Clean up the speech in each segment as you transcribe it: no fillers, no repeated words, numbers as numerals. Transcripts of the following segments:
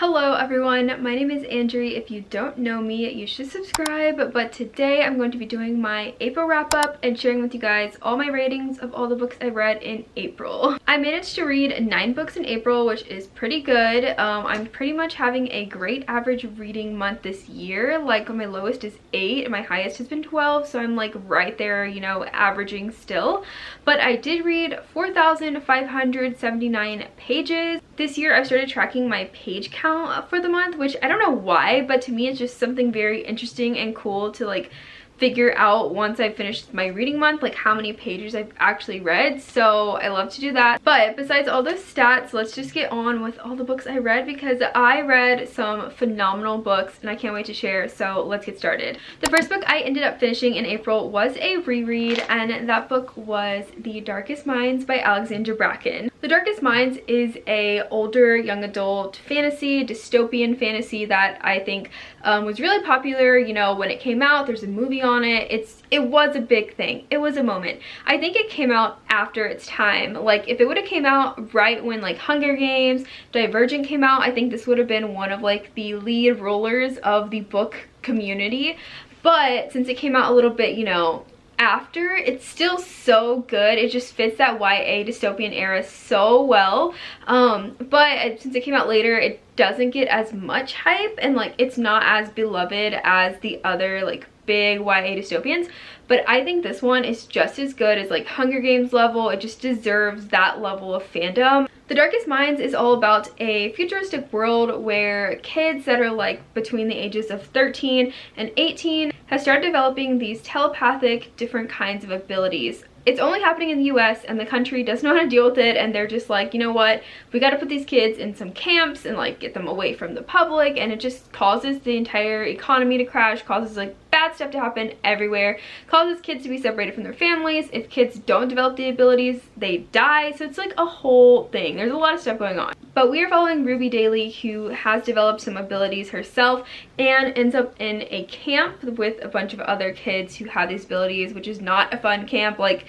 Hello everyone, my name is Andrea. If you don't know me, you should subscribe, but today I'm going to be doing my April wrap-up and sharing with you guys all my ratings of all the books I read in April. I managed to read 9 books in April, which is pretty good. I'm pretty much having a great average reading month this year. Like my lowest is 8 and my highest has been 12, so I'm like right there, you know, averaging still. But I did read 4,579 pages. This year I've started tracking my page count for the month, which I don't know why, but to me it's just something very interesting and cool to like figure out once I've finished my reading month, like how many pages I've actually read. So I love to do that. But besides all those stats, let's just get on with all the books I read, because I read some phenomenal books and I can't wait to share. So let's get started. The first book I ended up finishing in April was a reread, and that book was The Darkest Minds by Alexandra Bracken. The Darkest Minds is a older young adult fantasy, dystopian fantasy that I think was really popular, you know, when it came out. There's a movie on it. It was a big thing. It was a moment. I think it came out after its time. Like if it would have came out right when like Hunger Games, Divergent came out, I think this would have been one of like the lead rollers of the book community. But since it came out a little bit, you know, after, it's still so good. It just fits that YA dystopian era so well. But since it came out later, it doesn't get as much hype, and like it's not as beloved as the other like big YA dystopians. But I think this one is just as good as like Hunger Games level. It just deserves that level of fandom. The Darkest Minds is all about a futuristic world where kids that are like between the ages of 13 and 18 have started developing these telepathic different kinds of abilities. It's only happening in the US, and the country doesn't know how to deal with it, and they're just like, you know what, we got to put these kids in some camps and like get them away from the public, and it just causes the entire economy to crash, causes like bad stuff to happen everywhere, causes kids to be separated from their families. If kids don't develop the abilities, they die. So it's like a whole thing. There's a lot of stuff going on. But we are following Ruby Daly, who has developed some abilities herself and ends up in a camp with a bunch of other kids who have these abilities, which is not a fun camp. Like,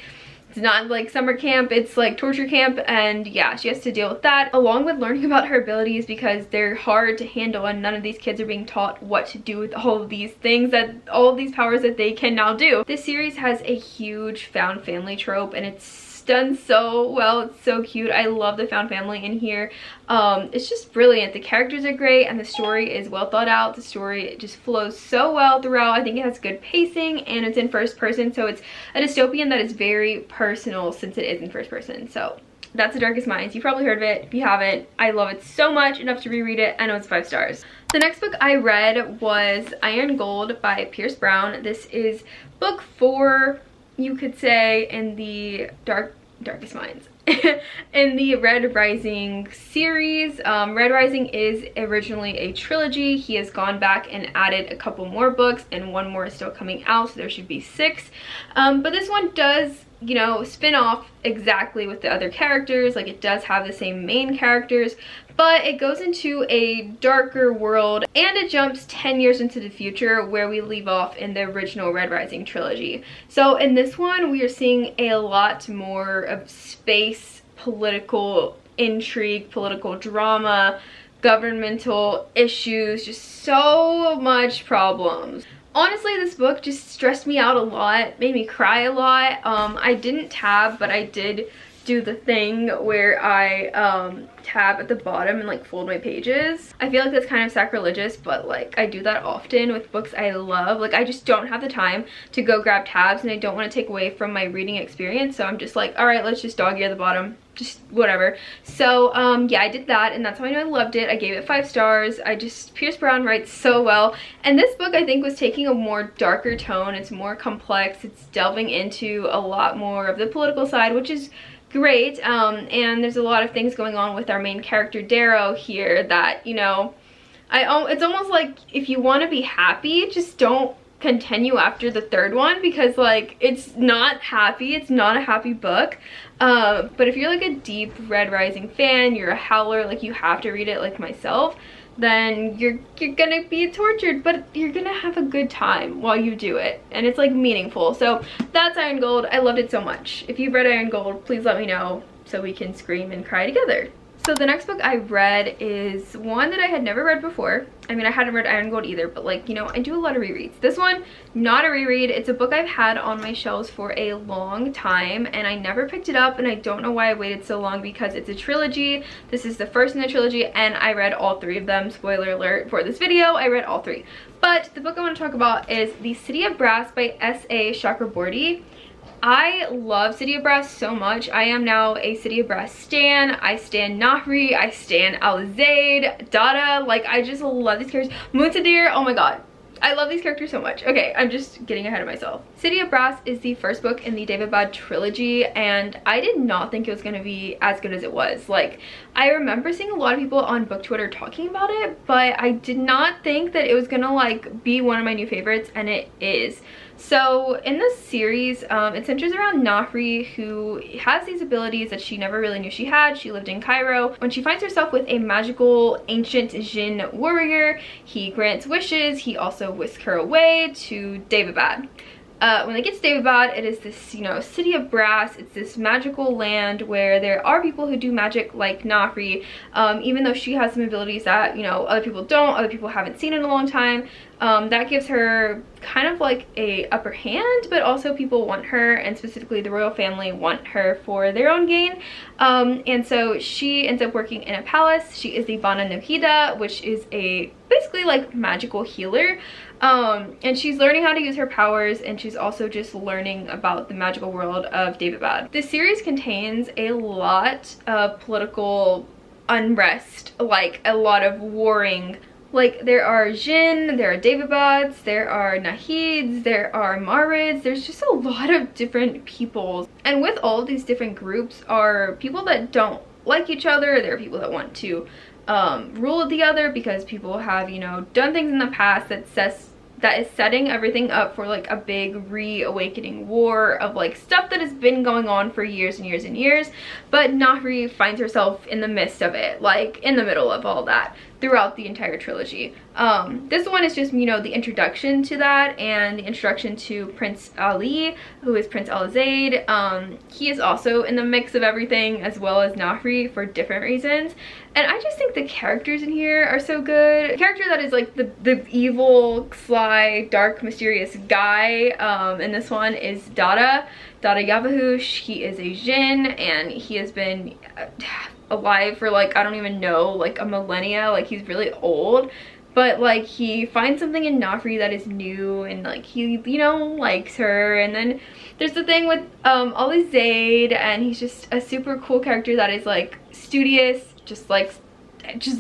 it's not like summer camp, it's like torture camp, and yeah, she has to deal with that along with learning about her abilities, because they're hard to handle and none of these kids are being taught what to do with all of these things, that all of these powers that they can now do. This series has a huge found family trope, and it's done so well. It's so cute. I love the found family in here. It's just brilliant. The characters are great and the story is well thought out. The story just flows so well throughout. I think it has good pacing, and it's in first person, so it's a dystopian that is very personal since it is in first person. So that's The Darkest Minds. You've probably heard of it. If you haven't, I love it so much, enough to reread it. I know it's 5 stars. The next book I read was Iron Gold by Pierce Brown. This is book 4, you could say, in the Darkest Minds. In the Red Rising series. Red Rising is originally a trilogy. He has gone back and added a couple more books, and one more is still coming out, so there should be 6. But this one does, you know, spin off exactly with the other characters. Like, it does have the same main characters, but it goes into a darker world, and it jumps 10 years into the future where we leave off in the original Red Rising trilogy. So in this one, we are seeing a lot more of space, political intrigue, political drama, governmental issues, just so much problems. Honestly, this book just stressed me out a lot, made me cry a lot. I didn't tab, but I did do the thing where I tab at the bottom and like fold my pages. I feel like that's kind of sacrilegious, but like I do that often with books I love. Like I just don't have the time to go grab tabs, and I don't want to take away from my reading experience, so I'm just like, all right, let's just dog ear the bottom, just whatever. So yeah, I did that, and that's how I know I loved it. I gave it 5 stars. Pierce Brown writes so well, and this book I think was taking a more darker tone. It's more complex. It's delving into a lot more of the political side, which is great. And there's a lot of things going on with our main character Darrow here that, you know, it's almost like if you want to be happy, just don't continue after the 3rd one, because like it's not happy. It's not a happy book. But if you're like a deep Red Rising fan, you're a howler, like you have to read it like myself, then you're gonna be tortured, but you're gonna have a good time while you do it, and it's like meaningful. So that's Iron Gold. I loved it so much. If you've read Iron Gold, please let me know so we can scream and cry together. So the next book I read is one that I had never read before. I mean, I hadn't read Iron Gold either, but like, you know, I do a lot of rereads. This one, not a reread. It's a book I've had on my shelves for a long time and I never picked it up, and I don't know why I waited so long because it's a trilogy. This is the first in the trilogy and I read all 3 of them. Spoiler alert for this video, I read all 3. But the book I want to talk about is The City of Brass by S.A. Chakraborty. I love City of Brass so much. I am now a City of Brass stan. I stan Nahri, I stan Alizaid, Dada. Like, I just love these characters. Muntadir, oh my god. I love these characters so much. Okay, I'm just getting ahead of myself. City of Brass is the first book in the David Bad trilogy, and I did not think it was going to be as good as it was. Like, I remember seeing a lot of people on book Twitter talking about it, but I did not think that it was going to like be one of my new favorites, and it is. So in this series, it centers around Nahri, who has these abilities that she never really knew she had. She lived in Cairo. When she finds herself with a magical ancient Jinn warrior, he grants wishes. He also whisks her away to Daevabad. When they get to Daevabad, it is this, you know, city of brass. It's this magical land where there are people who do magic like Nahri, even though she has some abilities that, you know, other people don't, other people haven't seen in a long time. That gives her kind of like a upper hand, but also people want her, and specifically the royal family want her for their own gain. And so she ends up working in a palace. She is the Bana Nuhida, which is a basically like magical healer. And she's learning how to use her powers, and she's also just learning about the magical world of Daevabad. This series contains a lot of political unrest, like a lot of warring. Like, there are Jinn, there are Daevabads, there are Nahids, there are Marids. There's just a lot of different peoples. And with all of these different groups are people that don't like each other. There are people that want to rule the other because people have, you know, done things in the past that is setting everything up for like a big reawakening war of like stuff that has been going on for years and years and years. But Nahri finds herself in the midst of it, like in the middle of all that throughout the entire trilogy. This one is just, you know, the introduction to that, and the introduction to Prince Ali, who is Prince Alizaid. He is also in the mix of everything, as well as Nahri, for different reasons. And I just think the characters in here are so good. The character that is like the evil, sly, dark, mysterious guy in this one is Dada Yavahush. He is a Jinn, and he has been alive for like, I don't even know, like a millennia. Like, he's really old, but like he finds something in Nahri that is new, and like he, you know, likes her. And then there's the thing with Alizaid, and he's just a super cool character that is like studious, just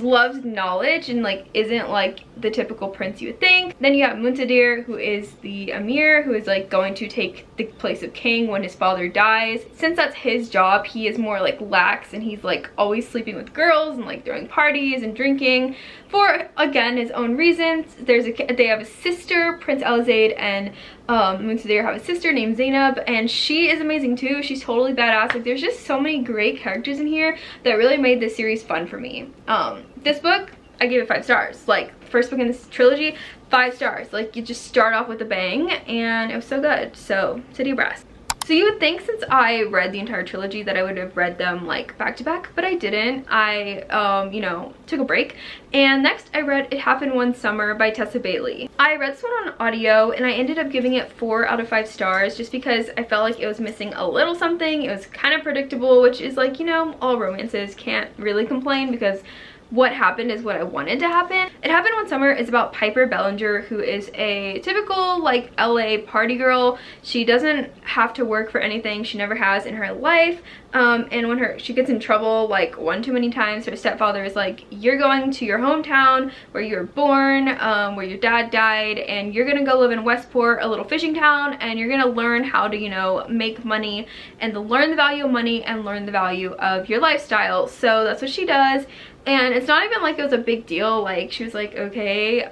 loves knowledge, and like isn't like the typical prince you would think. Then you have Muntadir, who is the Emir, who is like going to take the place of king when his father dies. Since that's his job, he is more like lax, and he's like always sleeping with girls and like throwing parties and drinking for, again, his own reasons. They have a sister, Prince Alizaid and Muntadir have a sister named Zainab, and she is amazing too. She's totally badass. Like, there's just so many great characters in here that really made this series fun for me. This book, I gave it 5 stars. Like, first book in this trilogy, 5 stars. Like, you just start off with a bang, and it was so good. So, City of Brass. So you would think, since I read the entire trilogy, that I would have read them like back to back, but I didn't. I, you know, took a break. And next I read It Happened One Summer by Tessa Bailey. I read this one on audio, and I ended up giving it 4 out of 5 stars just because I felt like it was missing a little something. It was kind of predictable, which is like, you know, all romances, can't really complain because what happened is what I wanted to happen. It Happened One Summer is about Piper Bellinger, who is a typical like LA party girl. She doesn't have to work for anything. She never has in her life. And when she gets in trouble like one too many times, her stepfather is like, you're going to your hometown where you were born, where your dad died, and you're gonna go live in Westport, a little fishing town, and you're gonna learn how to, you know, make money and to learn the value of money and learn the value of your lifestyle. So that's what she does. And it's not even like it was a big deal. Like, she was like, okay,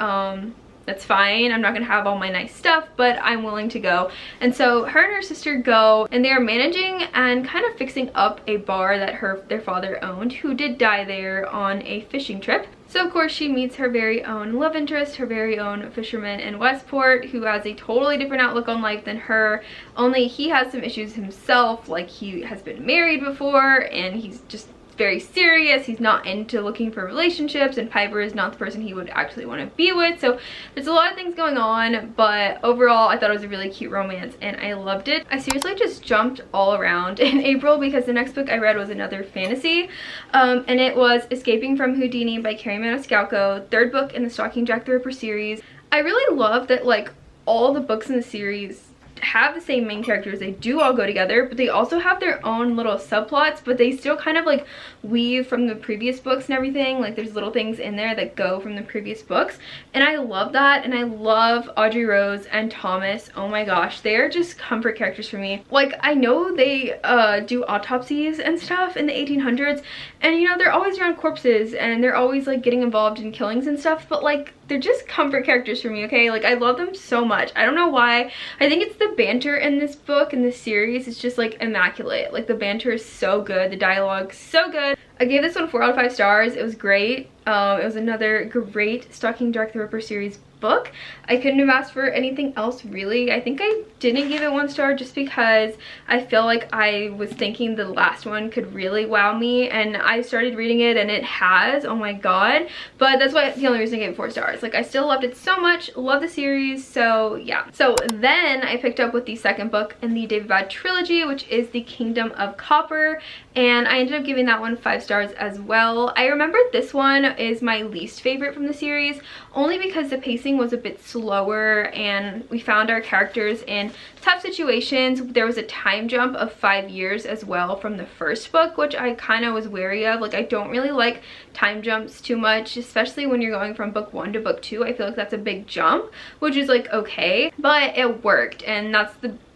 that's fine. I'm not gonna have all my nice stuff, but I'm willing to go. And so her and her sister go, and they are managing and kind of fixing up a bar that their father owned, who did die there on a fishing trip. So of course she meets her very own love interest, her very own fisherman in Westport, who has a totally different outlook on life than her, only he has some issues himself. Like, he has been married before, and he's just very serious. He's not into looking for relationships, and Piper is not the person he would actually want to be with. So there's a lot of things going on, but overall I thought it was a really cute romance and I loved it. I seriously just jumped all around in April because the next book I read was another fantasy, and it was Escaping from Houdini by Carrie Maniscalco, third book in the Stalking Jack the Ripper series. I really love that like all the books in the series have the same main characters. They do all go together, but they also have their own little subplots, but they still kind of like weave from the previous books and everything. Like there's little things in there that go from the previous books, and I love that. And I love Audrey Rose and Thomas. Oh my gosh, they are just comfort characters for me. Like I know they do autopsies and stuff in the 1800s, and you know they're always around corpses and they're always like getting involved in killings and stuff, but like they're just comfort characters for me, okay? Like I love them so much. I don't know why. I think it's the banter in this book, in this series, it's just like immaculate. Like the banter is so good, the dialogue so good. I gave this one 4 out of 5 stars. It was great. It was another great Stalking Jack the Ripper series book. I couldn't have asked for anything else really. I think I didn't give it 1 star just because I feel like I was thinking the last one could really wow me, and I started reading it and it has, oh my god. But that's why the only reason I gave it 4 stars. Like I still loved it so much, love the series, so yeah. So then I picked up with the second book in the David Bad trilogy, which is The Kingdom of Copper, and I ended up giving that one 5 stars as well. I remember this one is my least favorite from the series, only because the pacing was a bit slower and we found our characters in tough situations. There was a time jump of 5 years as well from the first book, which I kind of was wary of. Like I don't really like time jumps too much, especially when you're going from book 1 to book 2. I feel like that's a big jump, which is like okay, but it worked, and that's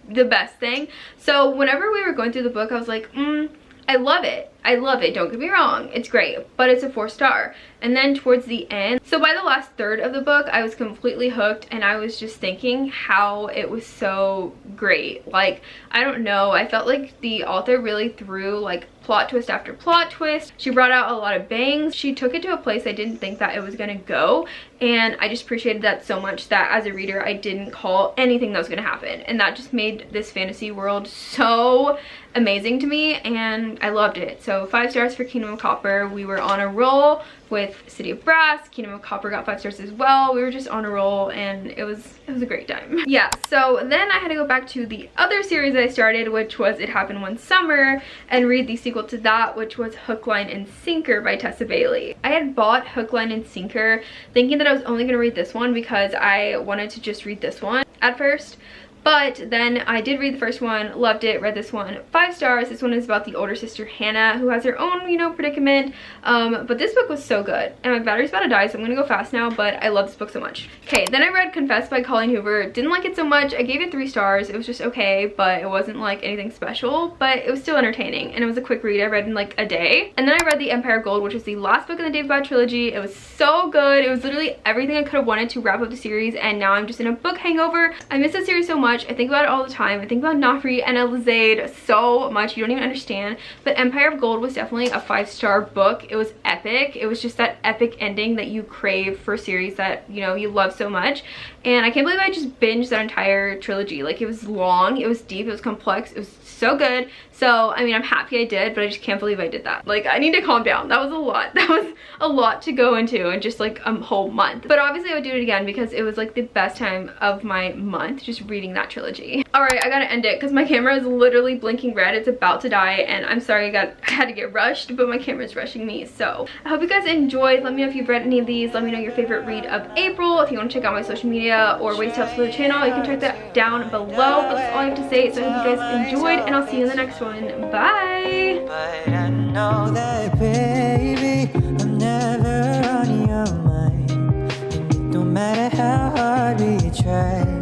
the best thing. So whenever we were going through the book, I was like, I love it. I love it, don't get me wrong, it's great, but it's a 4 star. And then towards the end, so by the last third of the book, I was completely hooked, and I was just thinking how it was so great. Like, I don't know, I felt like the author really threw like plot twist after plot twist. She brought out a lot of bangs. She took it to a place I didn't think that it was gonna go, and I just appreciated that so much that as a reader, I didn't call anything that was gonna happen, and that just made this fantasy world so amazing to me, and I loved it. So 5 stars for Kingdom of Copper. We were on a roll with City of Brass. Kingdom of Copper got 5 stars as well. We were just on a roll, and it was a great time. Yeah, so then I had to go back to the other series that I started, which was It Happened One Summer, and read the sequel to that, which was Hookline and Sinker by Tessa Bailey. I had bought Hookline and Sinker thinking that I was only going to read this one because I wanted to just read this one at first. But then I did read the first one, loved it, read this one 5 stars. This one is about the older sister Hannah, who has her own, you know, predicament. But this book was so good. And my battery's about to die, so I'm gonna go fast now, but I love this book so much. Okay, then I read Confess by Colleen Hoover. Didn't like it so much. I gave it 3 stars. It was just okay, but it wasn't like anything special, but it was still entertaining. And it was a quick read I read in like a day. And then I read The Empire of Gold, which is the last book in the David Bad trilogy. It was so good. It was literally everything I could have wanted to wrap up the series, and now I'm just in a book hangover. I miss the series so much. I think about it all the time. I think about Nafri and Elizade so much, you don't even understand. But Empire of Gold was definitely a 5-star book. It was epic. It was just that epic ending that you crave for a series that, you know, you love so much. And I can't believe I just binged that entire trilogy. Like, it was long, it was deep, it was complex, it was so good. So I mean, I'm happy I did, but I just can't believe I did that. Like, I need to calm down. That was a lot. That was a lot to go into in just like a whole month. But obviously I would do it again because it was like the best time of my month just reading that trilogy. All right, I gotta end it because my camera is literally blinking red. It's about to die, and I'm sorry I had to get rushed, but my camera is rushing me. So I hope you guys enjoyed. Let me know if you've read any of these. Let me know your favorite read of April. If you want to check out my social media or ways to help support the channel, you can check that down below. But that's all I have to say. So I hope you guys enjoyed, and I'll see you in the next one. Bye. But I know that, baby,